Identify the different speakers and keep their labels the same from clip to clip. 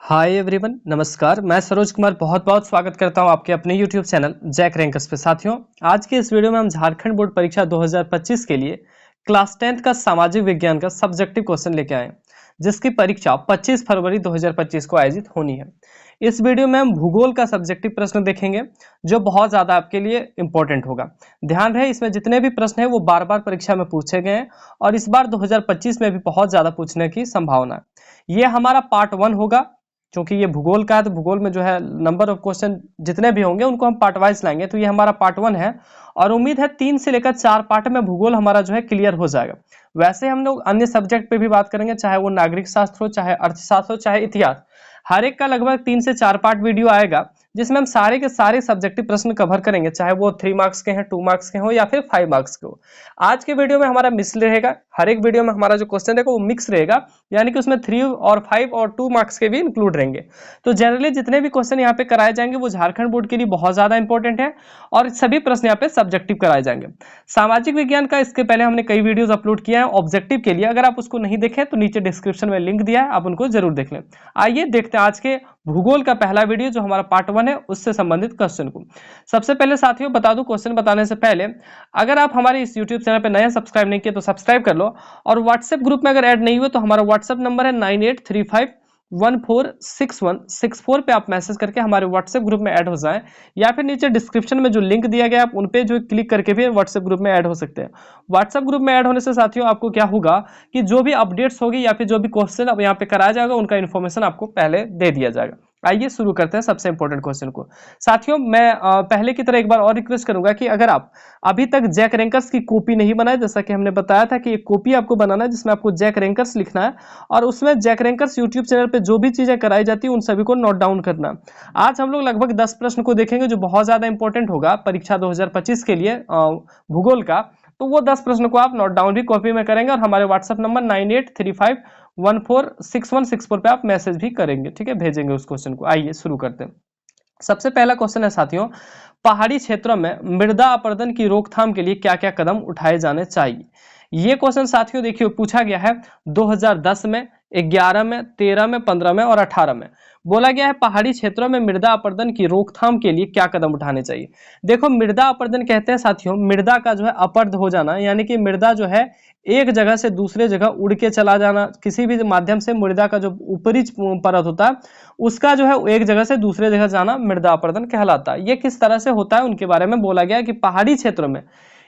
Speaker 1: Hi everyone, नमस्कार। मैं सरोज कुमार बहुत बहुत स्वागत करता हूं आपके अपने यूट्यूब चैनल जैक रैंकर्स पे। साथियों, आज के इस वीडियो में हम झारखंड बोर्ड परीक्षा 2025 के लिए क्लास 10th का सामाजिक विज्ञान का सब्जेक्टिव क्वेश्चन लेके आए हैं, जिसकी परीक्षा 25 फरवरी 2025 को आयोजित होनी है। इस वीडियो में हम भूगोल का सब्जेक्टिव प्रश्न देखेंगे, जो बहुत ज़्यादा आपके लिए इंपॉर्टेंट होगा। ध्यान रहे, इसमें जितने भी प्रश्न हैं वो बार बार परीक्षा में पूछे गए हैं और इस बार 2025 में भी बहुत ज़्यादा पूछने की संभावना है। ये हमारा पार्ट 1 होगा, क्योंकि ये भूगोल का है तो भूगोल में जो है नंबर ऑफ क्वेश्चन जितने भी होंगे उनको हम पार्ट वाइज लाएंगे। तो ये हमारा पार्ट 1 है और उम्मीद है 3 से लेकर 4 पार्ट में भूगोल हमारा जो है क्लियर हो जाएगा। वैसे हम लोग अन्य सब्जेक्ट पे भी बात करेंगे, चाहे वो नागरिक शास्त्र हो, चाहे अर्थशास्त्र हो, चाहे इतिहास। हर एक का लगभग 3 से 4 पार्ट वीडियो आएगा, जिसमें हम सारे के सारे सब्जेक्टिव प्रश्न कवर करेंगे, चाहे वो 3 मार्क्स के हैं, 2 मार्क्स के हो या फिर 5 मार्क्स के हो। आज के वीडियो में हमारा मिक्स रहेगा। हर एक वीडियो में हमारा जो क्वेश्चन रहेगा वो मिक्स रहेगा, यानी कि उसमें 3 और 5 और 2 मार्क्स के भी इंक्लूड रहेंगे। तो जनरली जितने भी क्वेश्चन यहाँ पे कराए जाएंगे वो झारखंड बोर्ड के लिए बहुत ज्यादा इंपॉर्टेंट है और सभी प्रश्न यहाँ पे सब्जेक्टिव कराए जाएंगे। सामाजिक विज्ञान का इसके पहले हमने कई वीडियोस अपलोड किया है ऑब्जेक्टिव के लिए। अगर आप उसको नहीं देखें तो नीचे डिस्क्रिप्शन में लिंक दिया है, आप उनको जरूर देख लें। आइए देखते हैं आज के भूगोल का पहला वीडियो, जो हमारा पार्ट 1 है, उससे संबंधित क्वेश्चन को। सबसे पहले साथियों बता दूं, क्वेश्चन बताने से पहले अगर आप हमारे इस यूट्यूब चैनल पे नया सब्सक्राइब नहीं किए तो सब्सक्राइब कर लो, और व्हाट्सएप ग्रुप में अगर ऐड नहीं हुए तो हमारा व्हाट्सएप नंबर है 9835146164 पे आप मैसेज करके हमारे व्हाट्सएप ग्रुप में ऐड हो जाएं, या फिर नीचे डिस्क्रिप्शन में जो लिंक दिया गया आप उन पे जो क्लिक करके भी व्हाट्सएप ग्रुप में ऐड हो सकते हैं। व्हाट्सएप ग्रुप में ऐड होने से साथियों आपको क्या होगा कि जो भी अपडेट्स होगी या फिर जो भी क्वेश्चन अब यहाँ पे कराया जाएगा उनका इन्फॉर्मेशन आपको पहले दे दिया जाएगा। आइए शुरू करते हैं सबसे इंपॉर्टेंट क्वेश्चन को। साथियों, मैं पहले की तरह एक बार और रिक्वेस्ट करूंगा कि अगर आप अभी तक जैक रैंकर्स की कॉपी नहीं बनाए, जैसा कि हमने बताया था कि एक कॉपी आपको बनाना है जिसमें आपको जैक रैंकर्स लिखना है और उसमें जैक रैंकर्स यूट्यूब चैनल पे जो भी चीजें कराई जाती है उन सभी को नोट डाउन करना। आज हम लोग लगभग 10 प्रश्न को देखेंगे, जो बहुत ज्यादा इंपॉर्टेंट होगा परीक्षा 2025 के लिए भूगोल का। तो वो 10 प्रश्न को आप नोट डाउन भी कॉपी में करेंगे और हमारे व्हाट्सएप नंबर 9835146164 पे आप मैसेज भी करेंगे, ठीक है, भेजेंगे उस क्वेश्चन को। आइए शुरू करते हैं। सबसे पहला क्वेश्चन है साथियों, पहाड़ी क्षेत्रों में मृदा अपरदन की रोकथाम के लिए क्या क्या कदम उठाए जाने चाहिए। ये क्वेश्चन साथियों देखिए पूछा गया है 2010 में, 11 में, 13 में, 15 में और 18 में। बोला गया है पहाड़ी क्षेत्रों में मृदा अपरदन की रोकथाम के लिए क्या कदम उठाने चाहिए। देखो, मृदा अपरदन कहते हैं साथियों मृदा का जो है अपरद हो जाना, यानी कि मृदा जो है एक जगह से दूसरे जगह उड़ के चला जाना। किसी भी माध्यम से मृदा का जो ऊपरी परत होता है उसका जो है एक जगह से दूसरे जगह जाना मृदा अपरदन कहलाता है। ये किस तरह से होता है उनके बारे में बोला गया है कि पहाड़ी क्षेत्रों में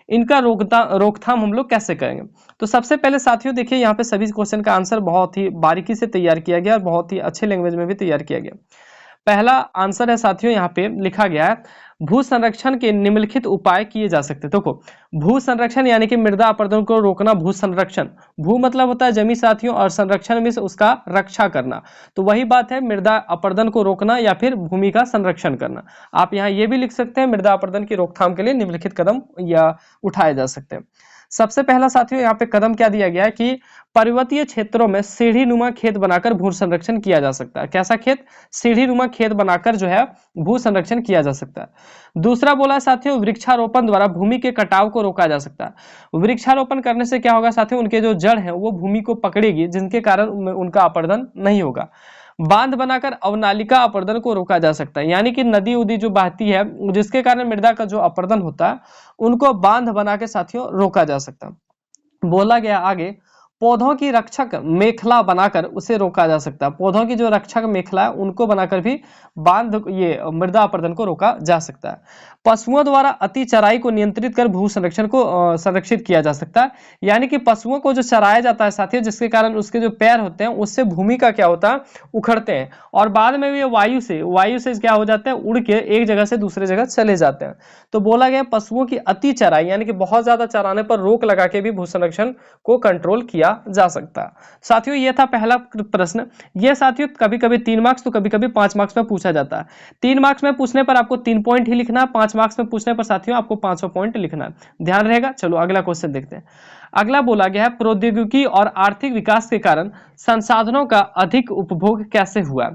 Speaker 1: इनका रोकथाम हम लोग कैसे करेंगे। तो सबसे पहले साथियों देखिए, यहाँ पे सभी क्वेश्चन का आंसर बहुत ही बारीकी से तैयार किया गया और बहुत ही अच्छे लैंग्वेज में भी तैयार किया गया। पहला आंसर है साथियों, यहाँ पे लिखा गया है भू संरक्षण के निम्नलिखित उपाय किए जा सकते हैं। देखो, भू संरक्षण यानी कि मृदा अपरदन को रोकना, भू संरक्षण, भू मतलब होता है जमीन साथियों, और संरक्षण में उसका रक्षा करना। तो वही बात है, मृदा अपरदन को रोकना या फिर भूमि का संरक्षण करना। आप यहाँ ये भी लिख सकते हैं, मृदा अपरदन की रोकथाम के लिए निम्नलिखित कदम या उठाए जा सकते हैं। सबसे पहला साथियों यहाँ पे कदम क्या दिया गया है कि पर्वतीय क्षेत्रों में सीढ़ी नुमा खेत बनाकर भू संरक्षण किया जा सकता है। कैसा खेत? सीढ़ी नुमा खेत बनाकर जो है भू संरक्षण किया जा सकता है। दूसरा बोला साथियों, वृक्षारोपण द्वारा भूमि के कटाव को रोका जा सकता है। वृक्षारोपण करने से क्या होगा साथियों, उनके जो जड़ है वो भूमि को पकड़ेगी, जिनके कारण उनका अपरदन नहीं होगा। बांध बनाकर अवनालिका अपरदन को रोका जा सकता है, यानी कि नदी उदी जो बहती है जिसके कारण मृदा का जो अपरदन होता है उनको बांध बना के साथियों रोका जा सकता है। बोला गया आगे, पौधों की रक्षक मेखला बनाकर उसे रोका जा सकता है। पौधों की जो रक्षक मेखला है उनको बनाकर भी बांध ये मृदा अपरदन को रोका जा सकता है। पशुओं द्वारा अति चराई को नियंत्रित कर भू संरक्षण को संरक्षित किया जा सकता है, यानी कि पशुओं को जो चराया जाता है साथियों, जिसके कारण उसके जो पैर होते हैं उससे भूमि का क्या होता है, उखड़ते हैं और बाद में ये वायु से क्या हो जाते हैं, उड़ के एक जगह से दूसरे जगह चले जाते हैं। तो बोला गया पशुओं की अति चराई यानी कि बहुत ज्यादा चराने पर रोक लगा के भी भू संरक्षण को कंट्रोल किया जा सकता है। साथियों ये था पहला प्रश्न। ये साथियों कभी कभी 3 मार्क्स तो कभी कभी 5 मार्क्स में पूछा जाता है। 3 मार्क्स में पूछने पर आपको 3 पॉइंट ही लिखना है, 5 मार्क्स में पूछने पर साथियों आपको 500 पॉइंट लिखना है, ध्यान रहेगा। चलो अगला क्वेश्चन देखते हैं। अगला बोला गया है प्रौद्योगिकी और आर्थिक विकास के कारण संसाधनों का अधिक उपभोग कैसे हुआ।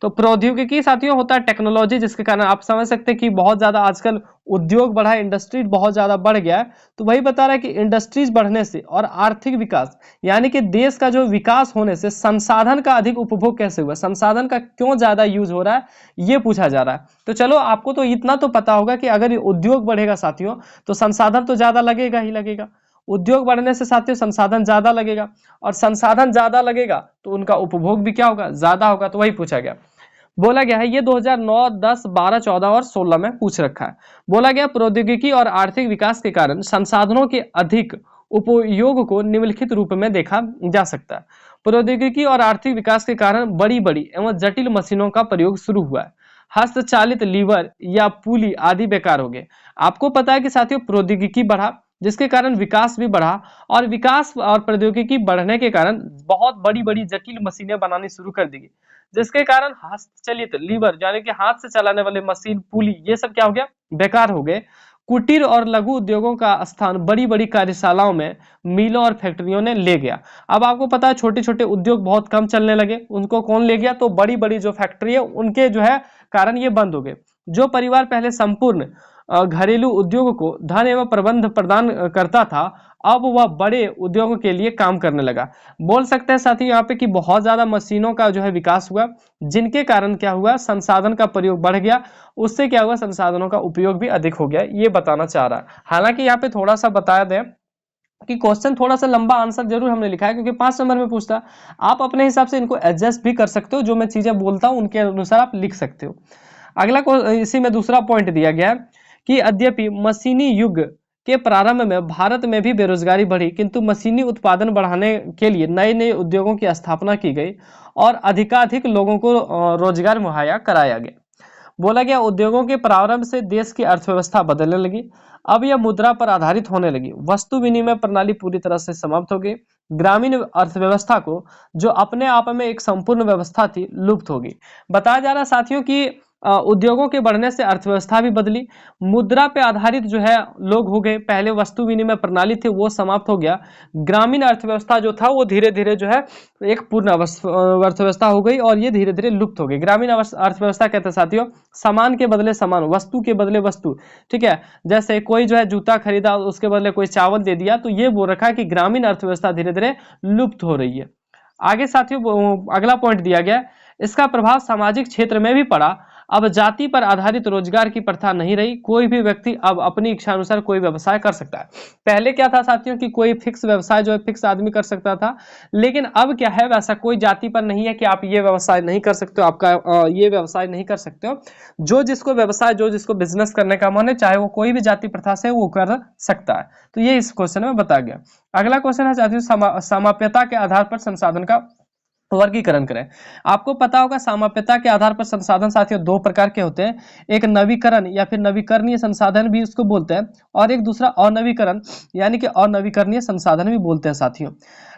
Speaker 1: तो तो प्रौद्योगिकी साथियों होता है टेक्नोलॉजी, जिसके कारण आप समझ सकते हैं कि बहुत ज्यादा आजकल उद्योग बढ़ा है, इंडस्ट्रीज बहुत ज्यादा बढ़ गया है। तो वही बता रहा है कि इंडस्ट्रीज बढ़ने से और आर्थिक विकास, यानी कि देश का जो विकास होने से संसाधन का अधिक उपभोग कैसे हुआ, संसाधन का क्यों ज्यादा यूज हो रहा है, ये पूछा जा रहा है। तो चलो आपको तो इतना तो पता होगा कि अगर उद्योग बढ़ेगा साथियों तो संसाधन तो ज्यादा लगेगा ही लगेगा। उद्योग बढ़ने से साथियों संसाधन ज्यादा लगेगा, और संसाधन ज्यादा लगेगा तो उनका उपभोग भी क्या होगा, ज्यादा होगा। तो वही पूछा गया, बोला गया है। ये 2009, 10, 12, 14 और 16 में पूछ रखा है। बोला गया प्रौद्योगिकी और आर्थिक विकास के कारण संसाधनों के अधिक उपयोग को निम्नलिखित रूप में देखा जा सकता है। प्रौद्योगिकी और आर्थिक विकास के कारण बड़ी बड़ी एवं जटिल मशीनों का प्रयोग शुरू हुआ है। हस्तचालित लीवर या पुली आदि बेकार हो गए। आपको पता है कि साथियों प्रौद्योगिकी बढ़ा, जिसके कारण विकास भी बढ़ा, और विकास और प्रौद्योगिकी बढ़ने के कारण बहुत बड़ी बड़ी जटिल मशीनें बनानी शुरू कर दी गई, जिसके कारण हस्तचलित लीवर यानी कि हाथ से चलाने वाले मशीन, पुली, ये सब क्या हो गया, बेकार हो गए। कुटीर और लघु उद्योगों का स्थान बड़ी बड़ी कार्यशालाओं में, मिलों और फैक्ट्रियों ने ले गया। अब आपको पता है छोटे छोटे उद्योग बहुत कम चलने लगे, उनको कौन ले गया, तो बड़ी बड़ी जो फैक्ट्री है उनके जो है कारण ये बंद हो गए। जो परिवार पहले संपूर्ण घरेलू उद्योग को धन एवं प्रबंध प्रदान करता था, अब वह बड़े उद्योगों के लिए काम करने लगा। बोल सकते हैं साथी यहाँ पे कि बहुत ज्यादा मशीनों का जो है विकास हुआ, जिनके कारण क्या हुआ, संसाधन का प्रयोग बढ़ गया, उससे क्या हुआ, संसाधनों का उपयोग भी अधिक हो गया, ये बताना चाह रहा है। हालांकि यहाँ पे थोड़ा सा बताया दें कि क्वेश्चन थोड़ा सा लंबा आंसर जरूर हमने लिखा है, क्योंकि 5 नंबर में पूछता। आप अपने हिसाब से इनको एडजस्ट भी कर सकते हो, जो मैं चीजें बोलता हूँ उनके अनुसार आप लिख सकते हो। अगला इसी में दूसरा पॉइंट दिया गया है कि यद्यपि मशीनी युग के प्रारंभ में भारत में भी बेरोजगारी बढ़ी, किंतु मशीनी उत्पादन बढ़ाने के लिए नए नए उद्योगों की स्थापना की गई और अधिकाधिक लोगों को रोजगार मुहैया कराया गया। बोला गया उद्योगों के प्रारंभ से देश की अर्थव्यवस्था बदलने लगी। अब यह मुद्रा पर आधारित होने लगी। वस्तु विनिमय प्रणाली पूरी तरह से समाप्त हो गई। ग्रामीण अर्थव्यवस्था को, जो अपने आप में एक संपूर्ण व्यवस्था थी, लुप्त हो गई। बताया जा रहा है साथियों कि उद्योगों के बढ़ने से अर्थव्यवस्था भी बदली, मुद्रा पे आधारित जो है लोग हो गए। पहले वस्तु विनिमय प्रणाली थी वो समाप्त हो गया। ग्रामीण अर्थव्यवस्था जो था वो धीरे धीरे जो है एक पूर्ण अर्थव्यवस्था हो गई, और ये धीरे धीरे लुप्त हो गई। ग्रामीण अर्थव्यवस्था कहते हैं साथियों सामान के बदले सामान, वस्तु के बदले वस्तु, ठीक है। जैसे कोई जो है जूता खरीदा, उसके बदले कोई चावल दे दिया, तो ये बोल रखा है कि ग्रामीण अर्थव्यवस्था धीरे धीरे लुप्त हो रही है। आगे साथियों अगला पॉइंट दिया गया, इसका प्रभाव सामाजिक क्षेत्र में भी पड़ा। अब जाति पर आधारित रोजगार की प्रथा नहीं रही। कोई भी व्यक्ति अब अपनी इच्छा अनुसार कोई व्यवसाय कर सकता है। पहले क्या था साथियों कि कोई फिक्स व्यवसाय जो है फिक्स आदमी कर सकता था, लेकिन अब क्या है, वैसा कोई जाति पर नहीं है कि आप ये व्यवसाय नहीं कर सकते हो, आपका ये व्यवसाय नहीं कर सकते हो। जो जिसको व्यवसाय, जो जिसको बिजनेस करने का मन है, चाहे वो कोई भी जाति प्रथा से वो कर सकता है। तो ये इस क्वेश्चन में बताया गया। अगला क्वेश्चन है साथियों समाप्यता के आधार पर संसाधन का वर्गीकरण करें। आपको पता होगा सामाप्यता के आधार पर संसाधन साथियों दो प्रकार के होते हैं, एक नवीकरण या फिर नवीकरणीय संसाधन भी उसको बोलते हैं, और एक दूसरा अनवीकरण यानी कि अनवीकरणीय संसाधन भी बोलते हैं साथियों।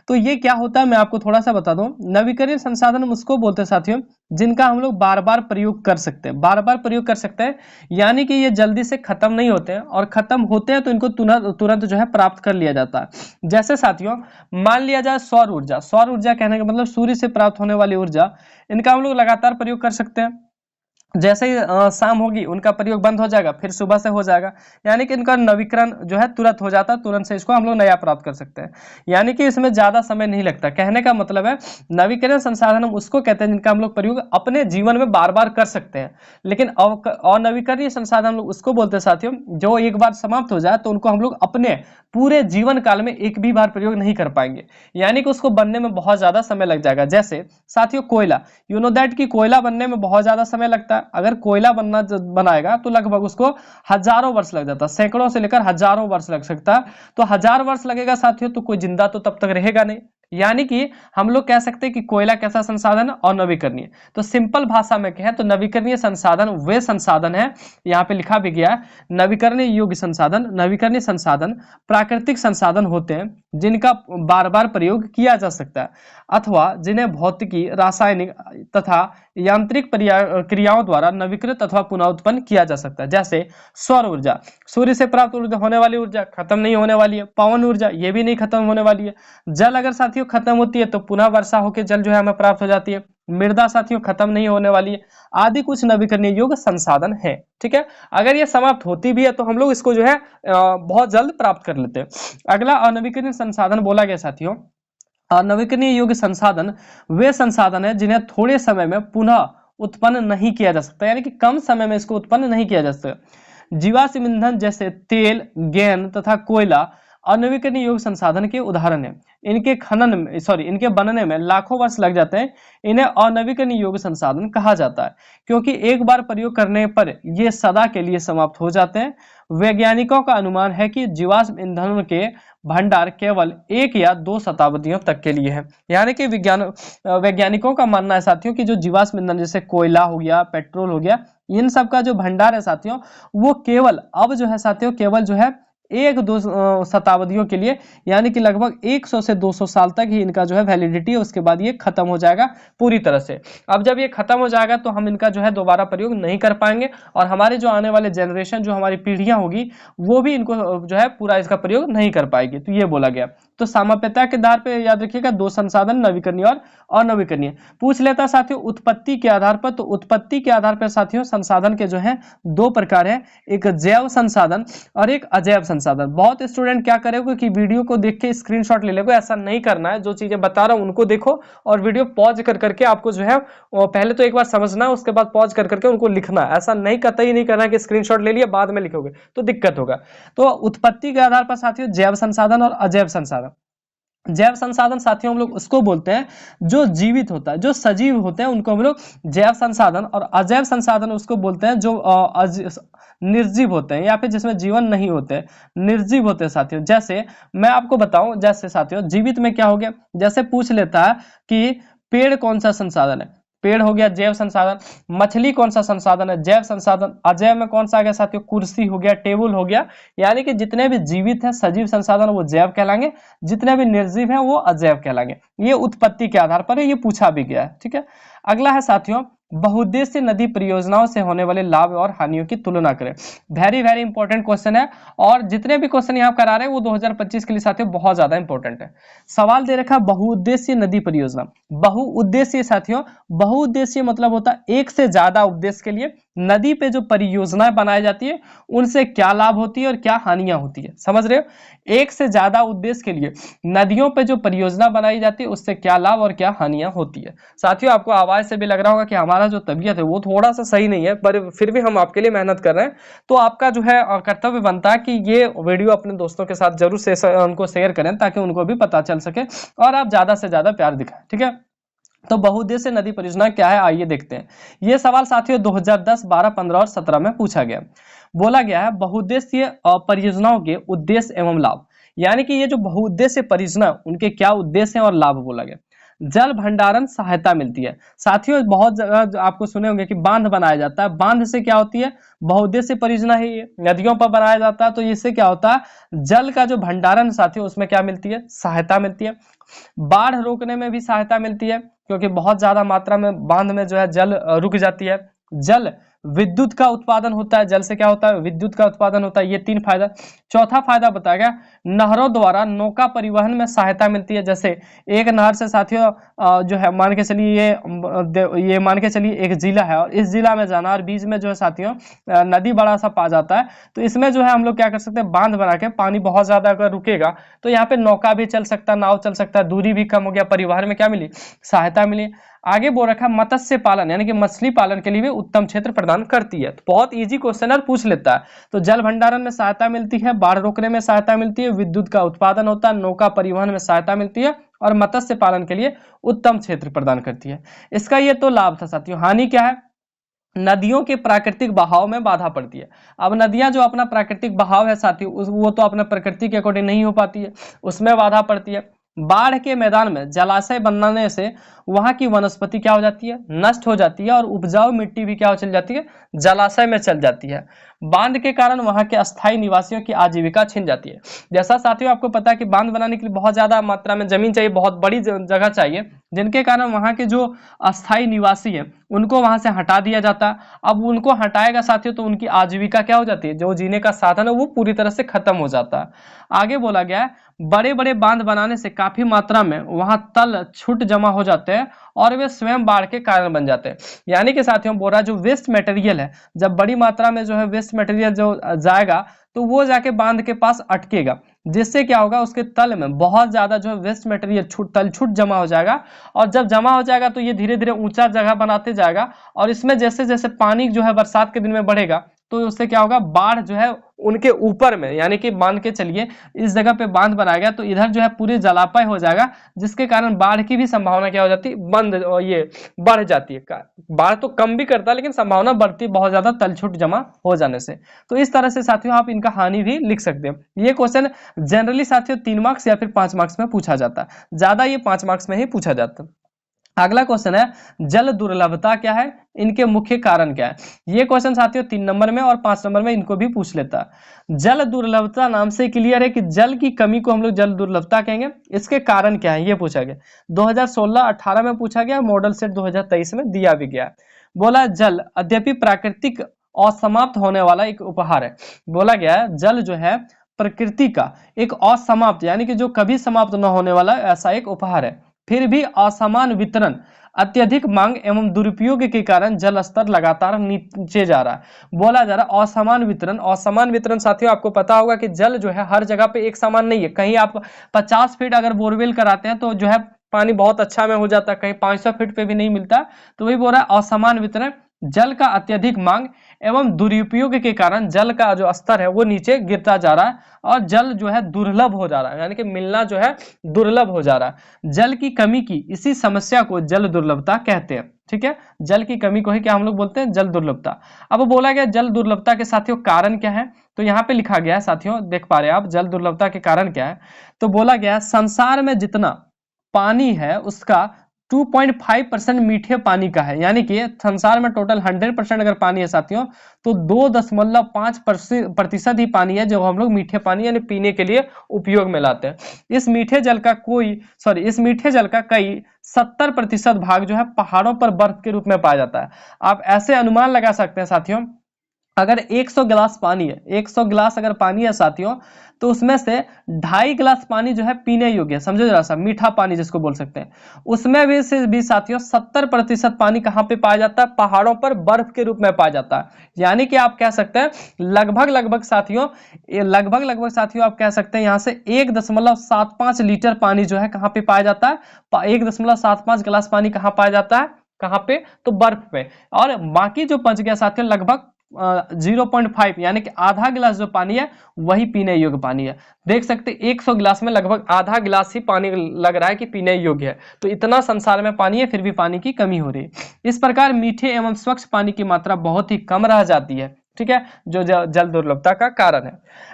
Speaker 1: तो ये क्या होता है मैं आपको थोड़ा सा बता दूं। नवीकरणीय संसाधन उसको बोलते हैं साथियों जिनका हम लोग बार बार प्रयोग कर सकते हैं, बार बार प्रयोग कर सकते हैं, यानी कि ये जल्दी से खत्म नहीं होते हैं, और खत्म होते हैं तो इनको तुरंत जो है प्राप्त कर लिया जाता है। जैसे साथियों मान लिया जाए सौर ऊर्जा, सौर ऊर्जा कहने का मतलब सूर्य से प्राप्त होने वाली ऊर्जा, इनका हम लोग लगातार प्रयोग कर सकते हैं। जैसे ही शाम होगी उनका प्रयोग बंद हो जाएगा, फिर सुबह से हो जाएगा, यानी कि इनका नवीकरण जो है तुरंत हो जाता है, तुरंत से इसको हम लोग नया प्राप्त कर सकते हैं, यानी कि इसमें ज्यादा समय नहीं लगता। कहने का मतलब है नवीकरण संसाधन हम उसको कहते हैं जिनका हम लोग प्रयोग अपने जीवन में बार बार कर सकते हैं, लेकिन अनवीकरणीय संसाधन हम लोग उसको बोलते हैं साथियों जो एक बार समाप्त हो जाए तो उनको हम लोग अपने पूरे जीवन काल में एक भी बार प्रयोग नहीं कर पाएंगे, यानी कि उसको बनने में बहुत ज्यादा समय लग जाएगा। जैसे साथियों कोयला, यू नो दैट कि कोयला बनने में बहुत ज्यादा समय लगता है। अगर कोयला बनाएगा तो लगभग उसको हजारों वर्ष लग जाता है, सैकड़ों से लेकर हजारों वर्ष लग सकता है। तो 1000 वर्ष लगेगा साथियों तो कोई जिंदा तो तब तक रहेगा नहीं, यानी कि हम लोग कह सकते हैं कि कोयला कैसा संसाधन है, और नवीकरणीय। तो सिंपल भाषा में कहें तो नवीकरणीय संसाधन वे संसाधन है, यहाँ पे लिखा भी गया है नवीकरणीय योग्य संसाधन, नवीकरणीय संसाधन प्राकृतिक संसाधन होते हैं जिनका बार बार प्रयोग किया जा सकता है, अथवा जिन्हें भौतिकी, रासायनिक तथा यांत्रिक क्रियाओं द्वारा नवीकृत अथवा पुनः उत्पन्न किया जा सकता है। जैसे सौर ऊर्जा, सूर्य से प्राप्त होने वाली ऊर्जा खत्म नहीं होने वाली है। पवन ऊर्जा ये भी नहीं खत्म होने वाली है। जल अगर साथियों खत्म होती है तो पुनः वर्षा होकर जल जो है हमें प्राप्त हो जाती है। मृदा साथियों खत्म नहीं होने वाली है, आदि कुछ नवीकरणीय योग्य संसाधन है। ठीक है, अगर ये समाप्त होती भी है तो हम लोग इसको जो है बहुत जल्द प्राप्त कर लेते हैं। अगला अनवीकरणीय संसाधन बोला गया साथियों, नवीकरणीय योग्य संसाधन वे संसाधन है जिन्हें थोड़े समय में पुनः उत्पन्न नहीं किया जा सकता, यानी कि कम समय में इसको उत्पन्न नहीं किया जा सकता। जीवाश्म ईंधन जैसे तेल, गैस तथा कोयला अनवीकरणीय योग्य संसाधन के उदाहरण है। इनके खनन में इनके बनने में लाखों वर्ष लग जाते हैं। इन्हें अनवीकरणीय योग्य संसाधन कहा जाता है क्योंकि एक बार प्रयोग करने पर ये सदा के लिए समाप्त हो जाते हैं। वैज्ञानिकों का अनुमान है कि जीवाश्म ईंधन के भंडार केवल 1 या 2 शताब्दियों तक के लिए है। यानी कि वैज्ञानिकों का मानना है साथियों कि जो जीवाश्म ईंधन जैसे कोयला हो गया, पेट्रोल हो गया, इन सब का जो भंडार है साथियों वो केवल अब जो है साथियों केवल जो है 1-2 शताब्दियों के लिए, यानी कि लगभग 100 से 200 साल तक ही इनका जो है वैलिडिटी है, उसके बाद ये खत्म हो जाएगा पूरी तरह से। अब जब ये खत्म हो जाएगा तो हम इनका जो है दोबारा प्रयोग नहीं कर पाएंगे और हमारे जो आने वाले जनरेशन, जो हमारी पीढ़ियां होगी, वो भी इनको जो है पूरा इसका प्रयोग नहीं कर पाएगी। तो ये बोला गया। तो सामाप्यता के आधार पर याद रखिएगा 2 संसाधन, नवीकरणीय और अनवीकरणीय। पूछ लेता साथियों उत्पत्ति के आधार पर, तो उत्पत्ति के आधार पर साथियों संसाधन के जो है 2 प्रकार है, एक जैव संसाधन और एक अजैव संसाधन। बहुत स्टूडेंट क्या करेगा कि वीडियो को देख के स्क्रीनशॉट ले लेगा, ऐसा नहीं करना है। जो चीजें बता रहा हूं उनको देखो और वीडियो पॉज कर करके आपको जो है पहले तो एक बार समझना है, उसके बाद पॉज कर करके उनको लिखना है। ऐसा नहीं कतई नहीं करना कि स्क्रीनशॉट ले लिया बाद में लिखोगे तो दिक्कत होगा। तो उत्पत्ति के आधार पर साथियों जैव संसाधन और अजैव संसाधन। जैव संसाधन साथियों हम लोग उसको बोलते हैं जो जीवित होता है, जो सजीव होते हैं उनको हम लोग जैव संसाधन, और अजैव संसाधन उसको बोलते हैं जो निर्जीव होते हैं या फिर जिसमें जीवन नहीं होते, निर्जीव होते हैं साथियों। जैसे मैं आपको बताऊं, जैसे साथियों जीवित में क्या हो गया, जैसे पूछ लेता है कि पेड़ कौन सा संसाधन है, पेड़ हो गया जैव संसाधन। मछली कौन सा संसाधन है, जैव संसाधन। अजैव में कौन सा आ गया साथियों, कुर्सी हो गया, टेबल हो गया। यानी कि जितने भी जीवित हैं सजीव संसाधन वो जैव कहलाएंगे, जितने भी निर्जीव हैं वो अजैव कहलाएंगे। ये उत्पत्ति के आधार पर है, ये पूछा भी गया है। ठीक है, अगला है साथियों बहुउद्देशीय नदी परियोजनाओं से होने वाले लाभ और हानियों की तुलना करें। वेरी वेरी इंपॉर्टेंट क्वेश्चन है और जितने भी क्वेश्चन यहाँ करा रहे हैं वो 2025 के लिए साथियों बहुत ज्यादा इंपॉर्टेंट है। सवाल दे रखा बहुउद्देशीय नदी परियोजना। बहुउद्देशीय साथियों, बहुउद्देशीय मतलब होता है एक से ज्यादा उद्देश्य के लिए नदी पे जो परियोजनाएं बनाई जाती है उनसे क्या लाभ होती है और क्या हानियां होती है। समझ रहे हो, एक से ज्यादा उद्देश्य के लिए नदियों पे जो परियोजना बनाई जाती है उससे क्या लाभ और क्या हानियां होती है। साथियों आपको आवाज से भी लग रहा होगा कि हमारा जो तबीयत है वो थोड़ा सा सही नहीं है, पर फिर भी हम आपके लिए मेहनत कर रहे हैं। तो आपका जो है कर्तव्य बनता है कि ये वीडियो अपने दोस्तों के साथ जरूर से उनको शेयर करें ताकि उनको भी पता चल सके और आप ज्यादा से ज्यादा प्यार दिखाएं। ठीक है, तो बहुउद्देशीय नदी परियोजना क्या है आइए देखते हैं। ये सवाल साथियों 2010, 12, 15 और 17 में पूछा गया। बोला गया है बहुउद्देशीय परियोजनाओं के उद्देश्य एवं लाभ, यानी कि ये जो बहुउद्देशीय परियोजना उनके क्या उद्देश्य हैं और लाभ बोला गया। जल भंडारण सहायता मिलती है। साथियों बहुत जगह आपको सुने होंगे कि बांध बनाया जाता है, बांध से क्या होती है, बहुउद्देशीय परियोजना है ये, नदियों पर बनाया जाता है। तो इससे क्या होता है, जल का जो भंडारण साथियों उसमें क्या मिलती है, सहायता मिलती है। बाढ़ रोकने में भी सहायता मिलती है क्योंकि बहुत ज्यादा मात्रा में बांध में जो है जल रुक जाती है। जल विद्युत का उत्पादन होता है, जल से क्या होता है, विद्युत का उत्पादन होता है। ये 3 फायदा। चौथा फायदा बताया गया नहरों द्वारा नौका परिवहन में सहायता मिलती है। जैसे एक नहर से साथियों जो है मान के चलिए ये मान के चलिए एक जिला है और इस जिला में जाना और बीच में जो है साथियों नदी बड़ा सा पा जाता है, तो इसमें जो है हम लोग क्या कर सकते हैं, बांध बना के पानी बहुत ज्यादा अगर रुकेगा तो यहाँ पे नौका भी चल सकता है, नाव चल सकता है, दूरी भी कम हो गया, परिवहन में क्या मिली, सहायता मिली। आगे बोल रखा मत्स्य पालन यानी कि मछली पालन के लिए भी उत्तम क्षेत्र प्रदान करती है। तो बहुत इजी क्वेश्चन है, पूछ लेता है। तो जल भंडारण में सहायता मिलती है, बाढ़ रोकने में सहायता मिलती है, विद्युत का उत्पादन होता है, नौका परिवहन में सहायता मिलती है और मत्स्य पालन के लिए उत्तम क्षेत्र प्रदान करती है। इसका ये तो लाभ था साथियों। हानि क्या है, नदियों के प्राकृतिक बहाव में बाधा पड़ती है। अब नदियां जो अपना प्राकृतिक बहाव है साथियों वो तो अपना प्रकृति के अकॉर्डिंग नहीं हो पाती है, उसमें बाधा पड़ती है। बाढ़ के मैदान में जलाशय बनने से वहां की वनस्पति क्या हो जाती है, नष्ट हो जाती है और उपजाऊ मिट्टी भी क्या हो चल जाती है, जलाशय में चल जाती है। बांध के कारण वहां के अस्थायी निवासियों की आजीविका छिन जाती है। जैसा साथियों आपको पता है कि बांध बनाने के लिए बहुत ज्यादा मात्रा में जमीन चाहिए, बहुत बड़ी जगह चाहिए, जिनके कारण वहां के जो अस्थायी निवासी है उनको वहां से हटा दिया जाता है। अब उनको हटाएगा साथियों तो उनकी आजीविका क्या हो जाती है, जो जीने का साधन है वो पूरी तरह से खत्म हो जाता है। आगे बोला गया है बड़े बड़े बांध बनाने से काफी मात्रा में वहां तल छूट जमा हो जाते हैं और वे स्वयं बाढ़ के कारण बन जाते हैं। यानी कि साथियों बोल रहा है जो वेस्ट मटेरियल है, जब बड़ी मात्रा में जो है वेस्ट मटेरियल जो जाएगा तो वो जाके बांध के पास अटकेगा, जिससे क्या होगा उसके तल में बहुत ज्यादा जो है वेस्ट मटेरियल तलछुट जमा हो जाएगा। और जब जमा हो जाएगा तो ये धीरे धीरे ऊंचा जगह बनाते जाएगा, और इसमें जैसे जैसे पानी जो है बरसात के दिन में बढ़ेगा तो उससे क्या होगा, बाढ़ जो है उनके ऊपर में, यानी कि मान के चलिए इस जगह पे बांध बनाया गया तो इधर जो है पूरी जलापय हो जाएगा, जिसके कारण बाढ़ की भी संभावना क्या हो जाती है, बंद ये बढ़ जाती है। बाढ़ तो कम भी करता है लेकिन संभावना बढ़ती है बहुत ज्यादा तलछुट जमा हो जाने से। तो इस तरह से साथियों आप इनका हानि भी लिख सकते हैं। ये क्वेश्चन जनरली साथियों 3 मार्क्स या फिर 5 मार्क्स में पूछा जाता है, ज्यादा ये 5 मार्क्स में ही पूछा जाता है। अगला क्वेश्चन है जल दुर्लभता क्या है, इनके मुख्य कारण क्या है। ये क्वेश्चन साथियों 3 नंबर में और 5 नंबर में इनको भी पूछ लेता है। जल दुर्लभता नाम से क्लियर है कि जल की कमी को हम लोग जल दुर्लभता कहेंगे। इसके कारण क्या है ये पूछा गया, 2016-18 में पूछा गया, मॉडल सेट 2023 में दिया भी गया। बोला जल अद्यपि प्राकृतिक और समाप्त होने वाला एक उपहार है। बोला गया है जल जो है प्रकृति का एक असमाप्त यानी कि जो कभी समाप्त न होने वाला ऐसा एक उपहार है। फिर भी असमान वितरण, अत्यधिक मांग एवं दुरुपयोग के कारण जल स्तर लगातार नीचे जा रहा है। बोला जा रहा है असमान वितरण। असमान वितरण साथियों आपको पता होगा कि जल जो है हर जगह पे एक समान नहीं है। कहीं आप 50 फीट अगर बोरवेल कराते हैं तो जो है पानी बहुत अच्छा में हो जाता है, कहीं 500 फीट पे भी नहीं मिलता। तो वही बोल रहा है असमान वितरण, जल का अत्यधिक मांग एवं दुरुपयोग के कारण जल का जो स्तर है वो नीचे गिरता जा रहा है और जल जो है दुर्लभ हो जा रहा है, यानी कि मिलना जो है दुर्लभ हो जा रहा है। जल की कमी की इसी समस्या को जल दुर्लभता कहते हैं। ठीक है, जल की कमी को ही क्या हम लोग बोलते हैं, जल दुर्लभता। अब बोला गया जल दुर्लभता के साथियों कारण क्या है, तो यहाँ पे लिखा गया है साथियों, देख पा रहे हैं आप जल दुर्लभता के कारण क्या है। तो बोला गया संसार में जितना पानी है उसका 2.5% मीठे पानी का है। यानी कि संसार में टोटल 100% अगर पानी है साथियों तो 2.5% ही पानी है जो हम लोग मीठे पानी यानी पीने के लिए उपयोग में लाते हैं। इस मीठे जल का कई 70% भाग जो है पहाड़ों पर बर्फ के रूप में पाया जाता है। आप ऐसे अनुमान लगा सकते हैं साथियों, अगर 100 गिलास पानी है, 100 गिलास अगर पानी है साथियों तो उसमें से 2.5 गिलास पानी जो है पीने योग्य है। समझो जरा सा, मीठा पानी जिसको बोल सकते हैं, उसमें भी साथियों 70% पानी कहाँ पे पाया जाता है, पहाड़ों पर बर्फ के रूप में पाया जाता है। यानी कि आप कह सकते हैं लगभग साथियों आप कह सकते हैं यहाँ से 1.75 लीटर पानी जो है कहाँ पे पाया जाता है, 1.75 गिलास पानी कहाँ पाया जाता है, कहाँ पे, तो बर्फ पे। और बाकी जो बच गया साथियों लगभग 0.5 यानी कि आधा गिलास जो पानी है वही पीने योग्य पानी है। देख सकते 100 गिलास में लगभग आधा गिलास ही पानी लग रहा है कि पीने योग्य है। तो इतना संसार में पानी है फिर भी पानी की कमी हो रही है। इस प्रकार मीठे एवं स्वच्छ पानी की मात्रा बहुत ही कम रह जाती है। ठीक है, जो जल दुर्लभता का कारण है।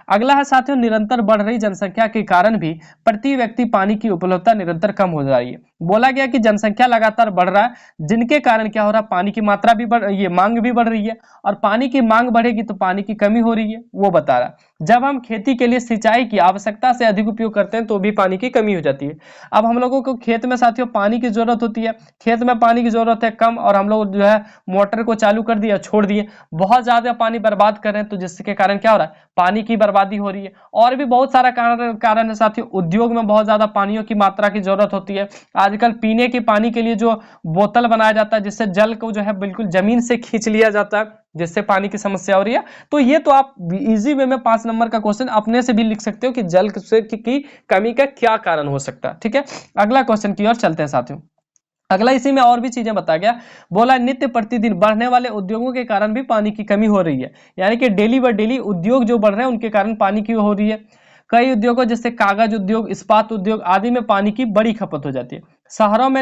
Speaker 1: अगला है साथियों निरंतर बढ़ रही जनसंख्या के कारण भी प्रति व्यक्ति पानी की उपलब्धता निरंतर कम हो जा रही है। बोला गया कि जनसंख्या लगातार बढ़ रहा है, जिनके कारण क्या हो रहा है, पानी की मात्रा भी मांग भी बढ़ रही है, और पानी की मांग बढ़ेगी तो पानी की कमी हो रही है, वो बता रहा है। जब हम खेती के लिए सिंचाई की आवश्यकता से अधिक उपयोग करते हैं तो भी पानी की कमी हो जाती है। अब हम लोगों को खेत में साथियों पानी की जरूरत होती है, खेत में पानी की जरूरत है कम, और हम लोग जो है मोटर को चालू कर दिया, छोड़ दिए, बहुत ज्यादा पानी बर्बाद कर रहे हैं, तो जिसके कारण क्या हो रहा है, पानी की बर्बादी हो रही है। और भी बहुत सारा कारण है साथियों। उद्योग में बहुत ज्यादा पानियों की मात्रा की जरूरत होती है। आजकल पीने के पानी के लिए जो बोतल बनाया जाता है जिससे जल को जो है बिल्कुल जमीन से खींच लिया जाता है, जिससे पानी की समस्या हो रही है। तो ये तो आप इजी वे में 5 नंबर का क्वेश्चन अपने से भी लिख सकते हो कि जल की कमी का क्या कारण हो सकता है। ठीक है, अगला क्वेश्चन की ओर चलते हैं साथियों। अगला इसी में और भी चीजें बताया गया। बोला नित्य प्रतिदिन बढ़ने वाले उद्योगों के कारण भी पानी की कमी हो रही है। यानी कि डेली व डेली उद्योग जो बढ़ रहे हैं उनके कारण पानी की हो रही है। कई उद्योगों जैसे कागज उद्योग, इस्पात उद्योग आदि में पानी की बड़ी खपत हो जाती है। शहरों में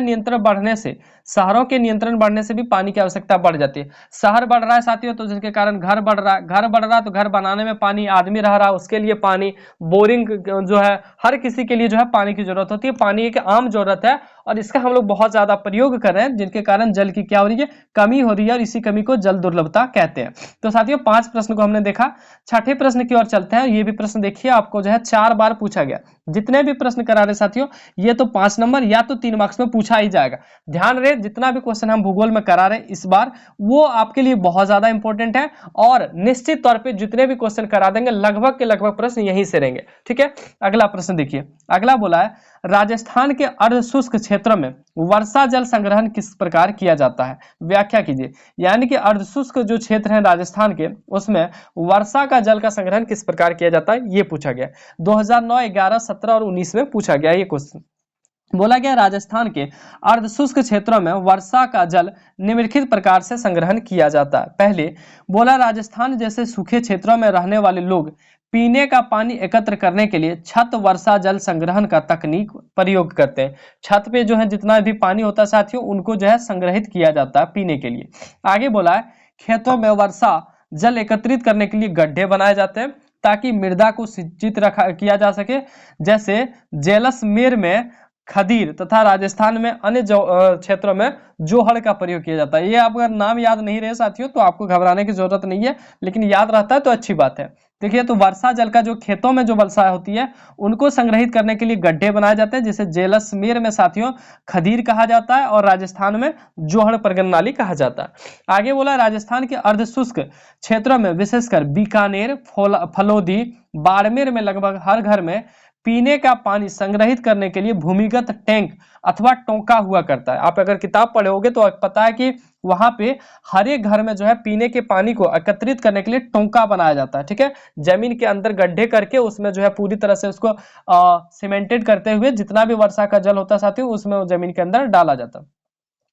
Speaker 1: शहरों के नियंत्रण बढ़ने से भी पानी की आवश्यकता बढ़ जाती है। शहर बढ़ रहा है साथियों तो जिसके कारण घर बढ़ रहा है तो घर बनाने में पानी, आदमी रह रहा है उसके लिए पानी, बोरिंग जो है हर किसी के लिए जो है पानी की जरूरत होती है। पानी एक आम जरूरत है और इसका हम लोग बहुत ज्यादा प्रयोग कर रहे हैं, जिनके कारण जल की क्या हो रही है, कमी हो रही है, और इसी कमी को जल दुर्लभता कहते हैं। तो साथियों 5 प्रश्न को हमने देखा। छठे प्रश्न की ओर चलते हैं। ये भी प्रश्न देखिए, आपको जो है 4 बार पूछा गया। जितने भी प्रश्न करा रहे साथियों ये तो 5 नंबर या तो 3 मार्क्स में पूछा ही जाएगा। ध्यान रहे, जितना भी क्वेश्चन हम भूगोल में करा रहे हैं इस बार, वो आपके लिए बहुत ज्यादा इंपॉर्टेंट है, और निश्चित तौर पे जितने भी क्वेश्चन करा देंगे लगभग के लगभग प्रश्न यहीं से रहेंगे। ठीक है, अगला प्रश्न देखिए। अगला बोला है, राजस्थान के अर्ध शुष्क क्षेत्रों में वर्षा जल संग्रहण किस प्रकार किया जाता है, व्याख्या कीजिए। यानी कि अर्ध शुष्क जो क्षेत्र है राजस्थान के, उसमें वर्षा का जल का संग्रहण किस प्रकार किया जाता है, ये पूछा गया। 2009, 11, 17 और 19 में पूछा गया ये क्वेश्चन। बोला गया राजस्थान के अर्धशुष्क क्षेत्रों में वर्षा का जल निम्नलिखित प्रकार से संग्रहण किया जाता है। पहले बोला, राजस्थान जैसे सूखे क्षेत्रों में रहने वाले लोग पीने का पानी एकत्र करने के लिए छत वर्षा जल संग्रहण का तकनीक प्रयोग करते हैं। छत पे जो है जितना भी पानी होता है साथियों, उनको जो है संग्रहित किया जाता है पीने के लिए। आगे बोला है, खेतों में वर्षा जल एकत्रित करने के लिए गड्ढे बनाए जाते हैं ताकि मृदा को सिंचित किया जा सके। जैसे जैसलमेर में खदीर तथा राजस्थान में अन्य क्षेत्रों में जोहड़ का प्रयोग किया जाता है। ये आप अगर नाम याद नहीं रहे साथियों तो आपको घबराने की जरूरत नहीं है, लेकिन याद रहता है तो अच्छी बात है। देखिए, तो वर्षा जल का जो खेतों में जो वर्षा होती है उनको संग्रहित करने के लिए गड्ढे बनाए जाते हैं, जिसे जैसलमेर में साथियों खदीर कहा जाता है और राजस्थान में जोहड़ पर्गनाली कहा जाता है। आगे बोला, राजस्थान के अर्धशुष्क क्षेत्रों में विशेषकर बीकानेर, फलोदी, बाड़मेर में लगभग हर घर में पीने का पानी संग्रहित करने के लिए भूमिगत टैंक अथवा टोंका हुआ करता है। आप अगर किताब पढ़े होगे तो पता है कि वहां पे हर एक घर में जो है पीने के पानी को एकत्रित करने के लिए टोंका बनाया जाता है। ठीक है, जमीन के अंदर गड्ढे करके उसमें जो है पूरी तरह से उसको सीमेंटेड करते हुए जितना भी वर्षा का जल होता है साथियों उसमें जमीन के अंदर डाला जाता है।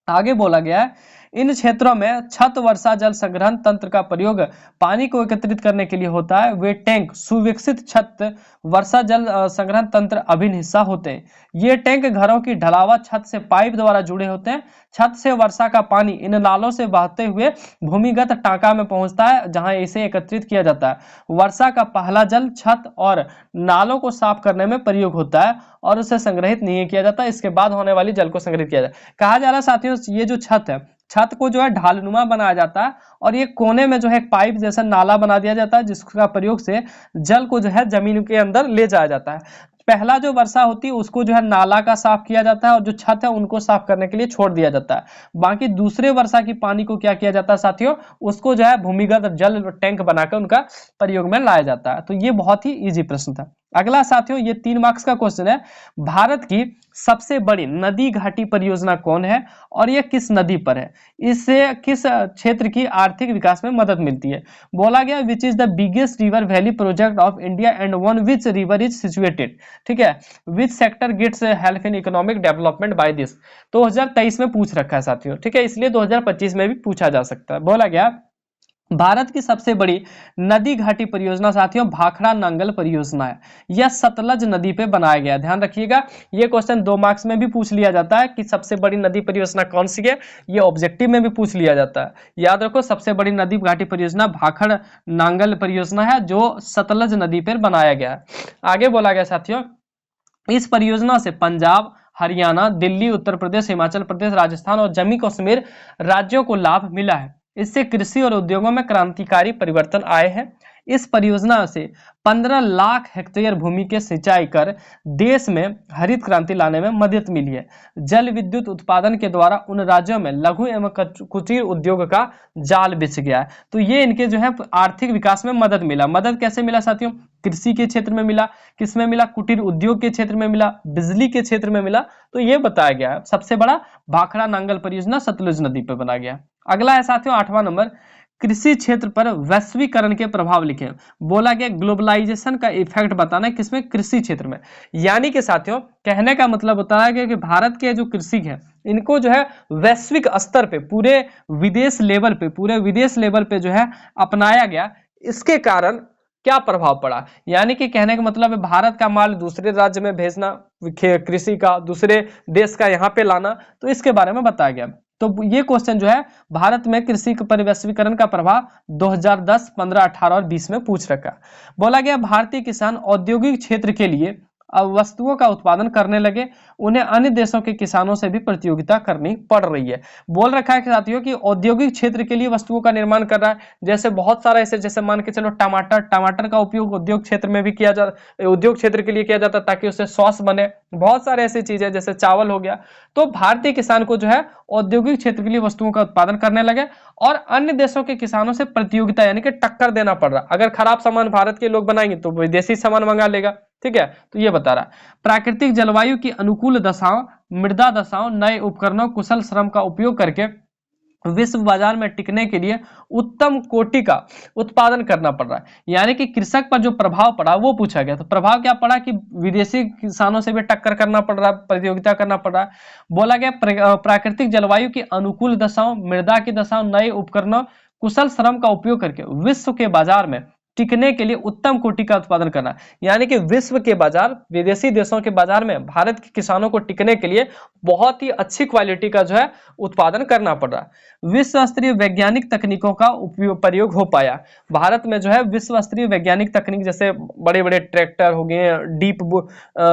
Speaker 1: आगे बोला गया है, इन क्षेत्रों में छत वर्षा जल संग्रहण तंत्र का प्रयोग पानी को एकत्रित करने के लिए होता है। वे टैंक सुविकसित छत वर्षा जल संग्रहण तंत्र अभिन्न हिस्सा होते हैं। ये टैंक घरों की ढलावा छत से पाइप द्वारा जुड़े होते हैं। छत से वर्षा का पानी इन नालों से बहते हुए भूमिगत टांका में पहुंचता है, जहां इसे एकत्रित किया जाता है। वर्षा का पहला जल छत और नालों को साफ करने में प्रयोग होता है और उसे संग्रहित नहीं किया जाता। इसके बाद होने वाली जल को संग्रहित किया जाता है। कहा जा रहा है साथियों, ये जो छत है, छत को जो है ढालनुमा बनाया जाता है और ये कोने में जो है एक पाइप जैसा नाला बना दिया जाता है, जिसका प्रयोग से जल को जो है जमीन के अंदर ले जाया जाता है। पहला जो वर्षा होती है उसको जो है नाला का साफ किया जाता है और जो छत है उनको साफ करने के लिए छोड़ दिया जाता है। बाकी दूसरे वर्षा की पानी को क्या किया जाता है साथियों, उसको जो है भूमिगत जल टैंक बनाकर उनका प्रयोग में लाया जाता है। तो ये बहुत ही इजी प्रश्न था। अगला साथियों, ये 3 मार्क्स का क्वेश्चन है। भारत की सबसे बड़ी नदी घाटी परियोजना कौन है और यह किस नदी पर है, इससे किस क्षेत्र की आर्थिक विकास में मदद मिलती है। बोला गया, which is the biggest river valley project of India and one which river is situated. ठीक है, which sector gets help in economic development by this. 2023 में पूछ रखा है साथियों, ठीक है, इसलिए 2025 में भी पूछा जा सकता है। बोला गया, भारत की सबसे बड़ी नदी घाटी परियोजना साथियों भाखड़ा नांगल परियोजना है। यह सतलज नदी पे बनाया गया। ध्यान रखिएगा, ये क्वेश्चन 2 मार्क्स में भी पूछ लिया जाता है कि सबसे बड़ी नदी परियोजना कौन सी है। ये ऑब्जेक्टिव में भी पूछ लिया जाता है। याद रखो, सबसे बड़ी नदी घाटी परियोजना भाखड़ नांगल परियोजना है जो सतलज नदी पर बनाया गया है। आगे बोला गया साथियों, इस परियोजना से पंजाब, हरियाणा, दिल्ली, उत्तर प्रदेश, हिमाचल प्रदेश, राजस्थान और जम्मू कश्मीर राज्यों को लाभ मिला है। इससे कृषि और उद्योगों में क्रांतिकारी परिवर्तन आए हैं। इस परियोजना से 15 लाख हेक्टेयर भूमि के सिंचाई कर देश में हरित क्रांति लाने में मदद मिली है। जल विद्युत उत्पादन के द्वारा उन राज्यों में लघु एवं कुटीर उद्योग का जाल बिछ गया है। तो ये इनके जो है आर्थिक विकास में मदद मिला। मदद कैसे मिला साथियों, कृषि के क्षेत्र में मिला, किसमें मिला, कुटीर उद्योग के क्षेत्र में मिला, बिजली के क्षेत्र में मिला। तो ये बताया गया है सबसे बड़ा भाखड़ा नांगल परियोजना सतलुज नदी पर बना गया। अगला है साथियों 8वां नंबर, कृषि क्षेत्र पर वैश्वीकरण के प्रभाव लिखें। बोला गया, ग्लोबलाइजेशन का इफेक्ट बताना है किसमें, कृषि क्षेत्र में। यानी कि साथियों कहने का मतलब होता है कि भारत के जो कृषि है इनको जो है वैश्विक स्तर पे पूरे विदेश लेवल पे जो है अपनाया गया। इसके कारण क्या प्रभाव पड़ा, यानी कि कहने का मतलब है भारत का माल दूसरे राज्य में भेजना, कृषि का दूसरे देश का यहाँ पे लाना, तो इसके बारे में बताया गया। तो ये क्वेश्चन जो है भारत में कृषि वैश्वीकरण का प्रभाव 2010, 15, 18 और 20 में पूछ रखा। बोला गया, भारतीय किसान औद्योगिक क्षेत्र के लिए वस्तुओं का उत्पादन करने लगे, उन्हें अन्य देशों के किसानों से भी प्रतियोगिता करनी पड़ रही है। बोल रखा है कि साथियों कि औद्योगिक क्षेत्र के लिए वस्तुओं का निर्माण कर रहा है, जैसे बहुत सारा ऐसे, जैसे मान के चलो टमाटर का उपयोग उद्योग क्षेत्र में भी किया जा, उद्योग क्षेत्र के लिए किया जाता है ताकि उससे सॉस बने। बहुत सारे ऐसी चीजें, जैसे चावल हो गया। तो भारतीय किसान को जो है औद्योगिक क्षेत्र के लिए वस्तुओं का उत्पादन करने लगे और अन्य देशों के किसानों से प्रतियोगिता यानी कि टक्कर देना पड़ रहा। अगर खराब सामान भारत के लोग बनाएंगे तो विदेशी सामान मंगा लेगा। ठीक है, तो ये बता रहा। प्राकृतिक जलवायु की अनुकूल दशाओं, मृदा दशाओं, नए उपकरणों, कुशल श्रम का उपयोग करके विश्व बाजार में टिकने के लिए उत्तम कोटि का उत्पादन करना पड़ रहा है। यानी कि कृषक पर जो प्रभाव पड़ा वो पूछा गया। तो प्रभाव क्या पड़ा कि विदेशी किसानों से भी टक्कर करना पड़ रहा है, प्रतियोगिता करना पड़ रहा है। बोला गया प्राकृतिक जलवायु की अनुकूल दशाओं, मृदा की दशाओं, नए उपकरणों, कुशल श्रम का उपयोग करके विश्व के बाजार में टिकने के लिए उत्तम कोटि का उत्पादन करना। यानी कि विश्व के बाजार, विदेशी देशों के बाजार में भारत के किसानों को टिकने के लिए बहुत ही अच्छी क्वालिटी का जो है उत्पादन करना पड़ रहा है। विश्व स्तरीय वैज्ञानिक तकनीकों का प्रयोग हो पाया। भारत में जो है विश्व स्तरीय वैज्ञानिक तकनीक, जैसे बड़े बड़े ट्रैक्टर हो गए, डीप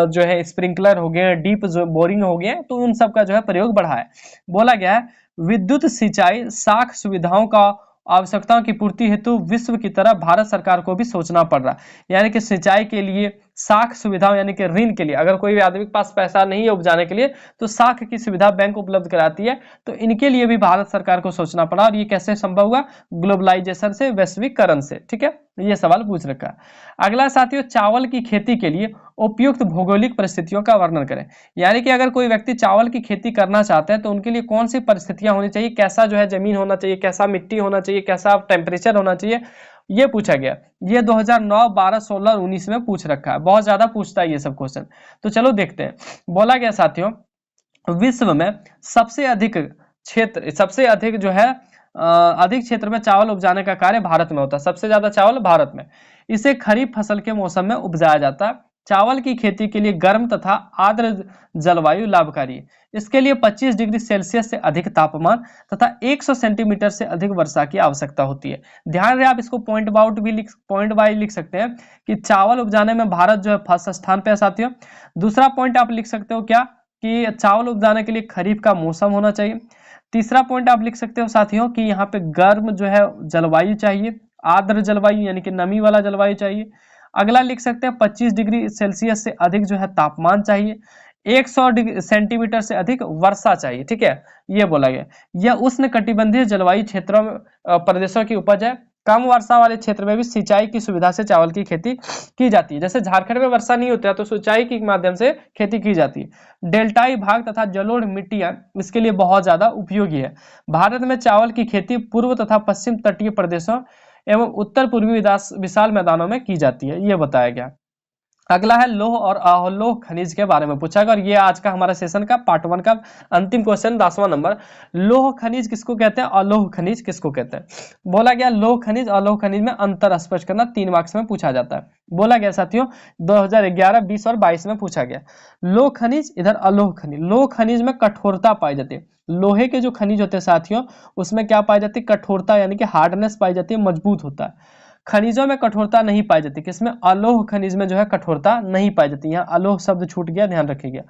Speaker 1: जो है स्प्रिंकलर हो गए, डीप जो बोरिंग हो गए, तो उन सब का जो है प्रयोग बढ़ा है। बोला गया है विद्युत सिंचाई साख सुविधाओं का आवश्यकताओं की पूर्ति हेतु विश्व की तरह भारत सरकार को भी सोचना पड़ रहा है। यानी कि सिंचाई के लिए साख सुविधाओं यानी कि ऋण के लिए, अगर कोई आदमी के पास पैसा नहीं है उपजाने के लिए तो साख की सुविधा बैंक उपलब्ध कराती है। तो इनके लिए भी भारत सरकार को सोचना पड़ा। और ये कैसे संभव हुआ? ग्लोबलाइजेशन से, वैश्वीकरण से। ठीक है, ये सवाल पूछ रखा है। अगला साथियों, चावल की खेती के लिए उपयुक्त भौगोलिक परिस्थितियों का वर्णन करें। यानी कि अगर कोई व्यक्ति चावल की खेती करना चाहते हैं तो उनके लिए कौन सी परिस्थितियां होनी चाहिए, कैसा जो है जमीन होना चाहिए, कैसा मिट्टी होना चाहिए, कैसा टेम्परेचर होना चाहिए, ये पूछा गया। ये 2009, 12, 16 और 19 में पूछ रखा है। बहुत ज्यादा पूछता है ये सब क्वेश्चन। तो चलो देखते हैं। बोला गया साथियों विश्व में सबसे अधिक क्षेत्र, सबसे अधिक जो है अधिक क्षेत्र में चावल उपजाने का कार्य भारत में होता है। सबसे ज्यादा चावल भारत में। इसे खरीफ फसल के मौसम में उपजाया जाता है। चावल की खेती के लिए गर्म तथा आर्द्र जलवायु लाभकारी है। इसके लिए 25 डिग्री सेल्सियस से अधिक तापमान तथा 100 सेंटीमीटर से अधिक वर्षा की आवश्यकता होती है। ध्यान रहे, आप इसको पॉइंट वाइज लिख सकते हैं कि चावल उपजाने में भारत जो है फर्स्ट स्थान पे है साथियों। दूसरा पॉइंट आप लिख सकते हो क्या, कि चावल उपजाने के लिए खरीफ का मौसम होना चाहिए। तीसरा पॉइंट आप लिख सकते हो साथियों कि यहाँ पे गर्म जो है जलवायु चाहिए, आर्द्र जलवायु यानी कि नमी वाला जलवायु चाहिए। अगला लिख सकते हैं 25 डिग्री सेल्सियस से अधिक जो है तापमान चाहिए, 100 सेंटीमीटर से अधिक वर्षा चाहिए। ठीक है, ये बोला गया। यह उष्ण कटिबंधीय जलवायु क्षेत्रों में प्रदेशों की उपज है। कम वर्षा वाले क्षेत्र में भी सिंचाई की सुविधा से चावल की खेती की जाती है। जैसे झारखंड में वर्षा नहीं होता है तो सिंचाई के माध्यम से खेती की जाती है। डेल्टाई भाग तथा जलोढ़ मिट्टियां इसके लिए बहुत ज्यादा उपयोगी है। भारत में चावल की खेती पूर्व तथा पश्चिम तटीय प्रदेशों एवं उत्तर पूर्वी विशाल मैदानों में की जाती है, ये बताया गया। अगला है लौह और अलोह खनिज के बारे में पूछा गया और ये आज का हमारा सेशन का पार्ट 1 का अंतिम क्वेश्चन 10वां नंबर। लौह खनिज किसको कहते हैं, अलोह खनिज किसको कहते हैं? बोला गया लौह खनिज अलोह खनिज में अंतर स्पष्ट करना, 3 मार्क्स में पूछा जाता है। बोला गया साथियों 2011, 20 और 22 में पूछा गया। लौह खनिज, इधर अलोह खनिज। लौह खनिज में कठोरता पाई जाती है। लोहे के जो खनिज होते हैं साथियों उसमें क्या पाई जाती है, कठोरता यानी कि हार्डनेस पाई जाती है, मजबूत होता है। खनिजों में कठोरता नहीं पाई जाती, किसमें? अलोह खनिज में जो है कठोरता नहीं पाई जाती। यहाँ अलोह शब्द छूट गया, ध्यान रखिएगा।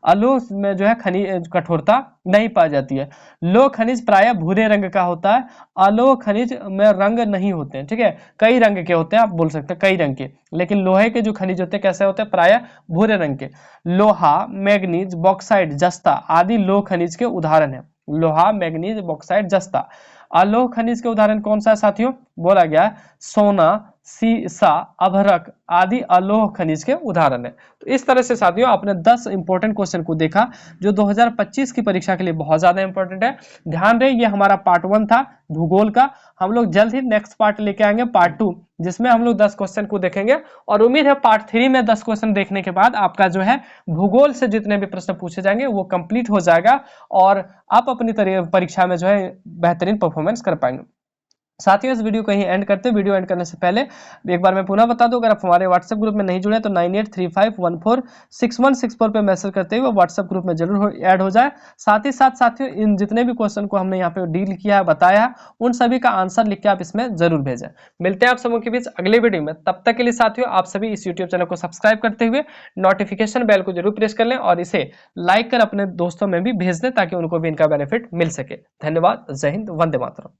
Speaker 1: अलोह में जो है खनिज कठोरता नहीं पाई जाती है। लोह खनिज प्रायः भूरे रंग का होता है, अलोह खनिज में रंग नहीं होते हैं। ठीक है, कई रंग के होते हैं, आप बोल सकते हैं कई रंग के, लेकिन लोहे के जो खनिज होते हैं कैसे होते हैं? प्रायः भूरे रंग के। लोहा, मैग्नीज, बॉक्साइट, जस्ता आदि लोह खनिज के उदाहरण है। लोहा, मैग्नीज, बॉक्साइट, जस्ता। अलोह खनिज के उदाहरण कौन सा है साथियों? बोला गया सोना, सीसा, अभ्रक आदि अलोह खनिज के उदाहरण है। तो इस तरह से साथियों आपने 10 इंपॉर्टेंट क्वेश्चन को देखा जो 2025 की परीक्षा के लिए बहुत ज्यादा इंपॉर्टेंट है। ध्यान रहे, ये हमारा पार्ट 1 था भूगोल का। हम लोग जल्द ही नेक्स्ट पार्ट लेके आएंगे, पार्ट 2, जिसमें हम लोग 10 क्वेश्चन को देखेंगे। और उम्मीद है पार्ट 3 में 10 क्वेश्चन देखने के बाद आपका जो है भूगोल से जितने भी प्रश्न पूछे जाएंगे वो कंप्लीट हो जाएगा और आप अपनी परीक्षा में जो है बेहतरीन परफॉर्मेंस कर पाएंगे। साथियों इस वीडियो को यहीं एंड करते हैं। वीडियो एंड करने से पहले एक बार मैं पुनः बता दूं, अगर आप हमारे व्हाट्सएप ग्रुप में नहीं जुड़े तो 9835146164 पे मैसेज करते हुए व्हाट्सएप ग्रुप में जरूर ऐड हो जाए। साथ ही साथ साथियों इन जितने भी क्वेश्चन को हमने यहाँ पे डील किया है, बताया है, उन सभी का आंसर लिख के आप इसमें जरूर भेजें। मिलते हैं आप सबों के बीच अगले वीडियो में, तब तक के लिए साथियों आप सभी इस यूट्यूब चैनल को सब्सक्राइब करते हुए नोटिफिकेशन बेल को जरूर प्रेस कर लें और इसे लाइक कर अपने दोस्तों में भी भेज दें ताकि उनको भी इनका बेनिफिट मिल सके। धन्यवाद। जय हिंद। वंदे मातरम।